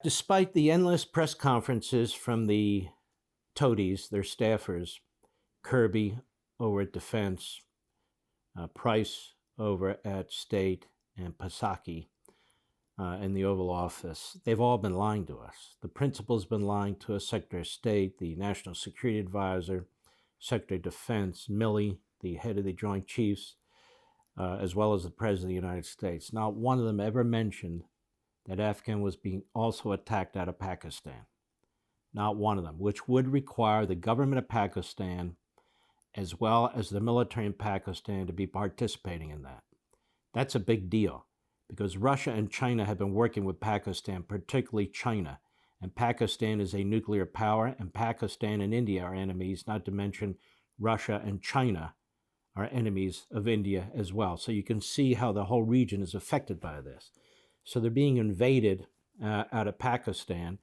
Despite the endless press conferences from the toadies, their staffers, Kirby over at Defense, Price over at State, and Psaki in the Oval Office, they've all been lying to us. The principal's been lying to us, Secretary of State, the National Security Advisor, Secretary of Defense, Milley, the head of the Joint Chiefs, as well as the President of the United States. Not one of them ever mentioned that Afghan was being also attacked out of Pakistan. Not one of them, which would require the government of Pakistan as well as the military in Pakistan to be participating in that. That's a big deal because Russia and China have been working with Pakistan, particularly China. And Pakistan is a nuclear power, and Pakistan and India are enemies, not to mention Russia and China are enemies of India as well. So you can see how the whole region is affected by this. So they're being invaded out of Pakistan.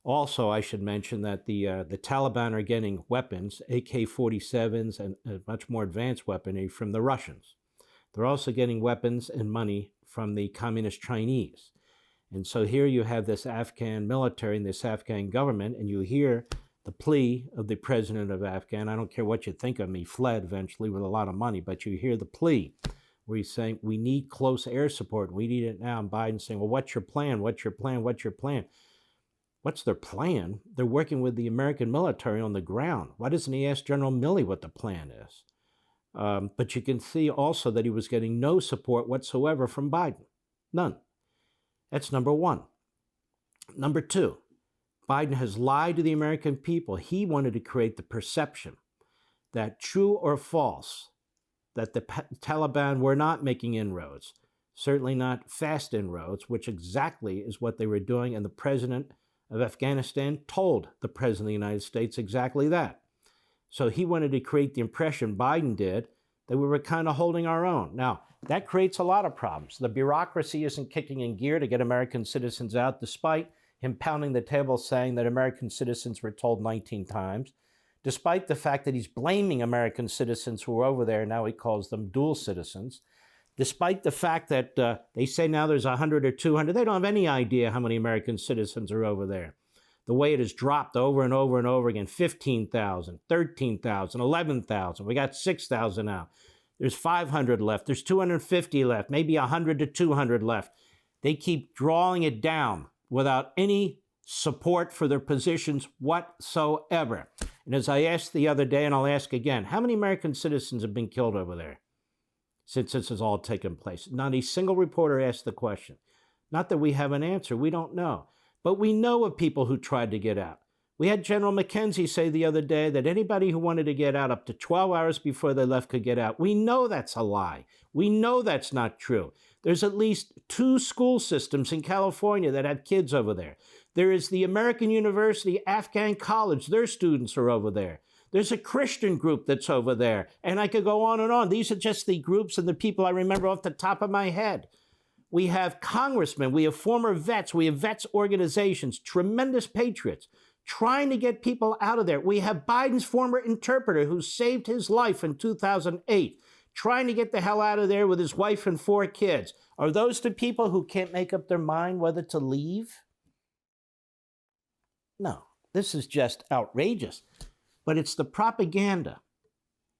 Also, I should mention that the Taliban are getting weapons, AK-47s and much more advanced weaponry from the Russians. They're also getting weapons and money from the Communist Chinese. And so here you have this Afghan military and this Afghan government, and you hear the plea of the president of Afghan. I don't care what you think of him, he fled eventually with a lot of money, but you hear the plea where he's saying, we need close air support. We need it now. And Biden's saying, well, what's your plan? What's your plan? What's your plan? What's their plan? They're working with the American military on the ground. Why doesn't he ask General Milley what the plan is? But you can see also that he was getting no support whatsoever from Biden. None. That's number one. Number two, Biden has lied to the American people. He wanted to create the perception that true or false, that the Taliban were not making inroads, certainly not fast inroads, which exactly is what they were doing. And the president of Afghanistan told the president of the United States exactly that. So he wanted to create the impression, Biden did, that we were kind of holding our own. Now, that creates a lot of problems. The bureaucracy isn't kicking in gear to get American citizens out, despite him pounding the table saying that American citizens were told 19 times. Despite the fact that he's blaming American citizens who are over there, now he calls them dual citizens. Despite the fact that they say now there's 100 or 200, they don't have any idea how many American citizens are over there. The way it has dropped over and over and over again, 15,000, 13,000, 11,000. We got 6,000 now. There's 500 left. There's 250 left, maybe 100 to 200 left. They keep drawing it down without any support for their positions whatsoever. And as I asked the other day, and I'll ask again, how many American citizens have been killed over there since this has all taken place? Not a single reporter asked the question. Not that we have an answer, we don't know. But we know of people who tried to get out. We had General McKenzie say the other day that anybody who wanted to get out up to 12 hours before they left could get out. We know that's a lie. We know that's not true. There's at least 2 school systems in California that have kids over there. There is the American University Afghan College. Their students are over there. There's a Christian group that's over there. And I could go on and on. These are just the groups and the people I remember off the top of my head. We have congressmen, we have former vets, we have vets organizations, tremendous patriots, trying to get people out of there. We have Biden's former interpreter who saved his life in 2008, trying to get the hell out of there with his wife and 4 kids. Are those the people who can't make up their mind whether to leave? No, this is just outrageous. But it's the propaganda.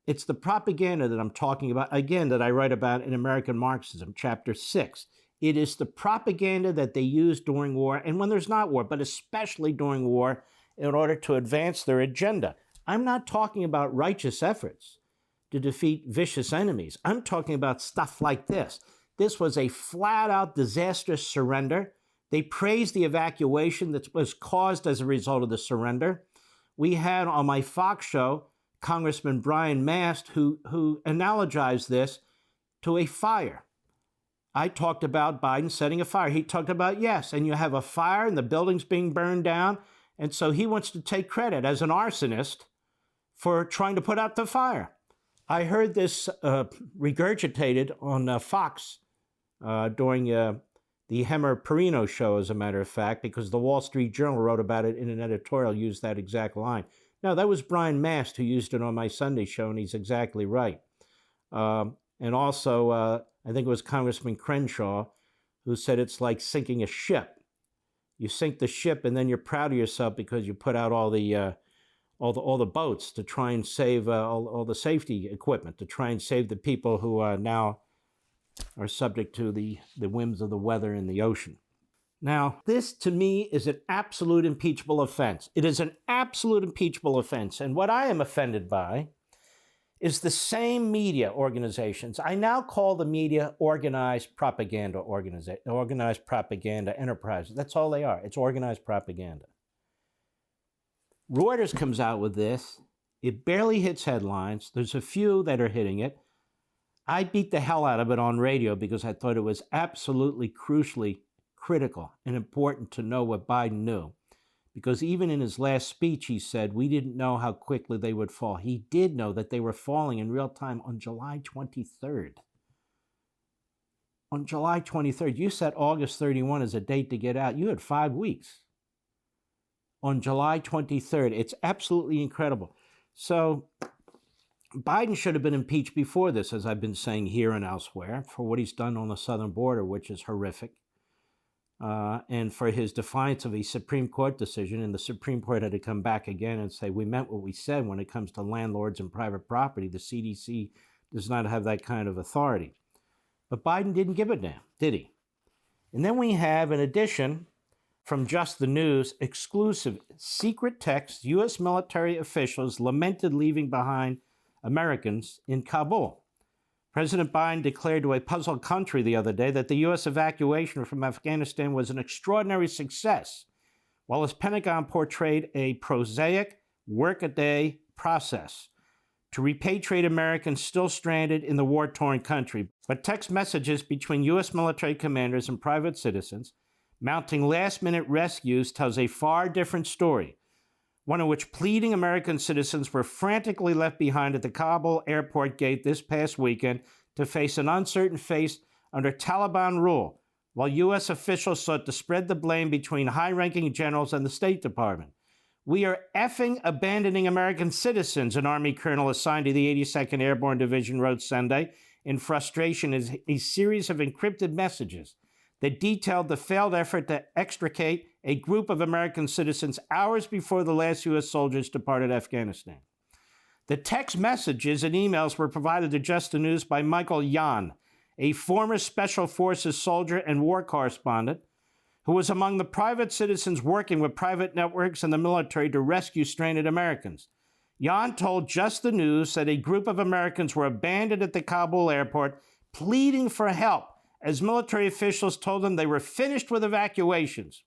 It's the propaganda that I'm talking about, again, that I write about in American Marxism, chapter 6. It is the propaganda that they use during war, and when there's not war, but especially during war, in order to advance their agenda. I'm not talking about righteous efforts to defeat vicious enemies. I'm talking about stuff like this. This was a flat-out disastrous surrender. They praised the evacuation that was caused as a result of the surrender. We had on my Fox show Congressman Brian Mast, who analogized this to a fire. I talked about Biden setting a fire. He talked about, yes, and you have a fire and the building's being burned down, and so he wants to take credit as an arsonist for trying to put out the fire. I heard this regurgitated on Fox during the Hemmer-Perino show, as a matter of fact, because the Wall Street Journal wrote about it in an editorial, used that exact line. No, that was Brian Mast who used it on my Sunday show, and he's exactly right. And also, I think it was Congressman Crenshaw who said it's like sinking a ship. You sink the ship, and then you're proud of yourself because you put out all the boats to try and save all the safety equipment to try and save the people who now are subject to the whims of the weather in the ocean. Now, this to me is an absolute impeachable offense. It is an absolute impeachable offense. And what I am offended by is the same media organizations. I now call the media organized propaganda enterprises. That's all they are. It's organized propaganda. Reuters comes out with this. It barely hits headlines. There's a few that are hitting it. I beat the hell out of it on radio because I thought it was absolutely crucially critical and important to know what Biden knew. Because even in his last speech, he said, we didn't know how quickly they would fall. He did know that they were falling in real time on July 23rd. On July 23rd, you set August 31 as a date to get out. You had 5 weeks. On July 23rd, it's absolutely incredible. So Biden should have been impeached before this, as I've been saying here and elsewhere, for what he's done on the southern border, which is horrific. And for his defiance of a Supreme Court decision, and the Supreme Court had to come back again and say, we meant what we said when it comes to landlords and private property. The CDC does not have that kind of authority. But Biden didn't give a damn, did he? And then we have, in addition, from Just the News, exclusive secret text, U.S. military officials lamented leaving behind Americans in Kabul. President Biden declared to a puzzled country the other day that the U.S. evacuation from Afghanistan was an extraordinary success, while his Pentagon portrayed a prosaic, work-a-day process to repatriate Americans still stranded in the war-torn country. But text messages between U.S. military commanders and private citizens mounting last-minute rescues tells a far different story, one in which pleading American citizens were frantically left behind at the Kabul airport gate this past weekend to face an uncertain fate under Taliban rule, while U.S. officials sought to spread the blame between high-ranking generals and the State Department. We are effing abandoning American citizens, an Army colonel assigned to the 82nd Airborne Division wrote Sunday in frustration as a series of encrypted messages that detailed the failed effort to extricate a group of American citizens hours before the last U.S. soldiers departed Afghanistan. The text messages and emails were provided to Just the News by Michael Yan, a former Special Forces soldier and war correspondent who was among the private citizens working with private networks and the military to rescue stranded Americans. Yan told Just the News that a group of Americans were abandoned at the Kabul airport, pleading for help, as military officials told them they were finished with evacuations.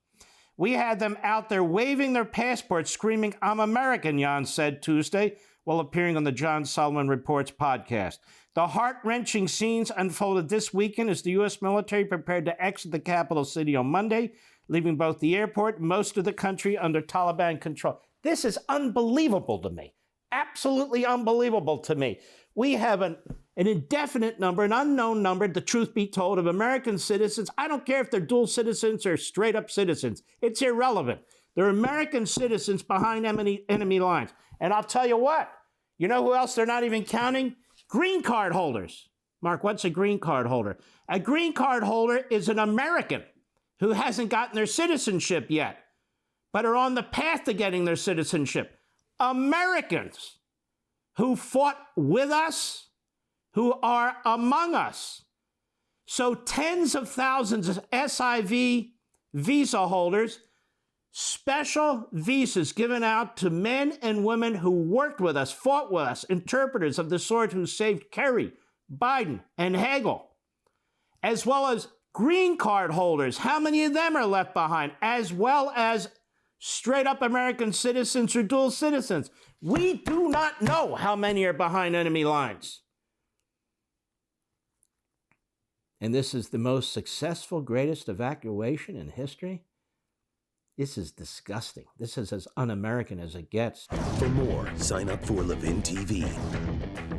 We had them out there waving their passports, screaming, "I'm American," Yan said Tuesday, while appearing on the John Solomon Reports podcast. The heart-wrenching scenes unfolded this weekend as the U.S. military prepared to exit the capital city on Monday, leaving both the airport and most of the country under Taliban control. This is unbelievable to me. Absolutely unbelievable to me. We have an indefinite number, an unknown number, the truth be told, of American citizens. I don't care if they're dual citizens or straight-up citizens. It's irrelevant. They're American citizens behind enemy lines. And I'll tell you what, you know who else they're not even counting? Green card holders. Mark, what's a green card holder? A green card holder is an American who hasn't gotten their citizenship yet, but are on the path to getting their citizenship. Americans who fought with us, who are among us. So tens of thousands of SIV visa holders, special visas given out to men and women who worked with us, fought with us, interpreters of the sort who saved Kerry, Biden, and Hagel, as well as green card holders. How many of them are left behind? As well as straight-up American citizens or dual citizens. We do not know how many are behind enemy lines. And this is the most successful, greatest evacuation in history? This is disgusting. This is as un-American as it gets. For more, sign up for LevinTV.